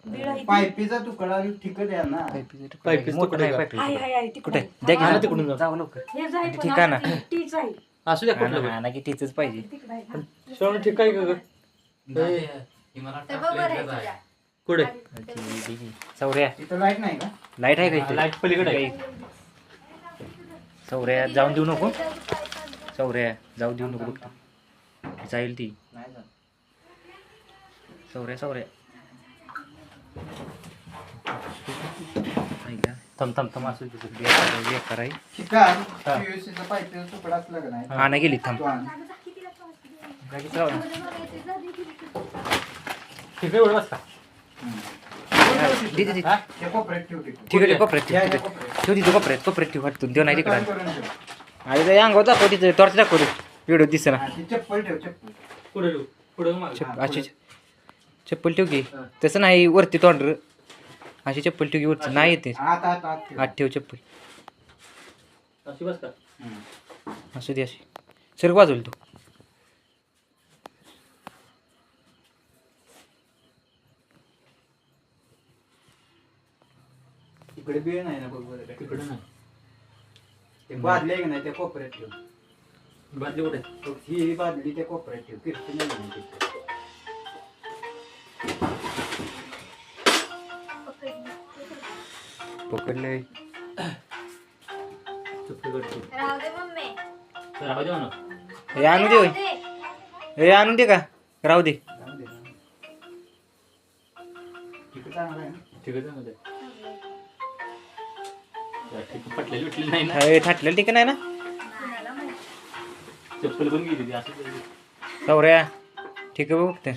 पायपीचा तुकडा ठीक द्या ना. पाईपीचं मोठं तुकडं नाही का? पाईपी. कुठे तिकडे द्या की आणा मला. तिकडून जाऊ. जाऊ लवकर हे जाईल पण ठीक आहे ना. आता तीच आहे. असू द्या कुठलं हा ना की तीच पाहिजे. तिकडे आहे, हा. श्रावण ठीक आहे का ग? कुठे सौर्या तिथं लाईट नाही का? लाईट आहे का इथे? लाईट पलीकडे आहे. सौर्या जाऊन देऊ नको. सौर्या जाऊ देऊ नको बघ. जाईल ती. नाही जात. सौर्या सौर्या ऐका थम थम थम असू दे. बेकार आहे. शिका हा. PVC चा पायपीचा तुकडा असला का नाही हा नाही गेली थांब. तो आण. जागीच राहू ना. ठीक आहे एवढं बस का? दे, दे, दे. हा? ते कोपऱ्यात ठेव तिकडे. ठीक आहे कोपऱ्यात या, ठेव. या कोपऱ्यात. ठेव तिथं कोपऱ्यात ठेव वाटतून तेव्हा नाही तिकडे काम करून ठेव. आणि ते अंगावर दाखव तिथं टॉर्च दाखव व्हिडिओ दिसना. हा, ती चप्पल ठेव चप्पल. पुढे ठेव. पुढे मागे. हा, अशी पुढे. चप्पल ठेव की. हा. तसं नाही वरती तोंड अशी चप्पल ठेव की वरची नाही येते. आत आत आत ठेव. आत ठेव चप्पल. अशी बस का? हम्म. असू दे अशी सर वाजवल तू. इकडे बिळ नाही ना बघ बरं काय. तिकडे नाही. ते बादली आहे का नाही त्या कोपऱ्यात ठेव. बादली कुठे आहे? बघ, ही बादली त्या कोपऱ्यात ठेव. किरती नाही म्हणून तिथे. पकडले चुपडी करतो. राहू दे मम्मी. राहू दे म्हणा. हे आणू दे होय. हे आणून दे का राहू दे. जाऊ दे ना. तिकडे चांगलं आहे ना. ठीक आहे चांगलं आहे. या, ठीक आहे. पटलेली उठली नाही ना. हे थाटलेलं ठीक नाही ना. कुणाला माहिती? चप्पल पण गेली ती असं. सौर्या ठीक आहे बघ ते.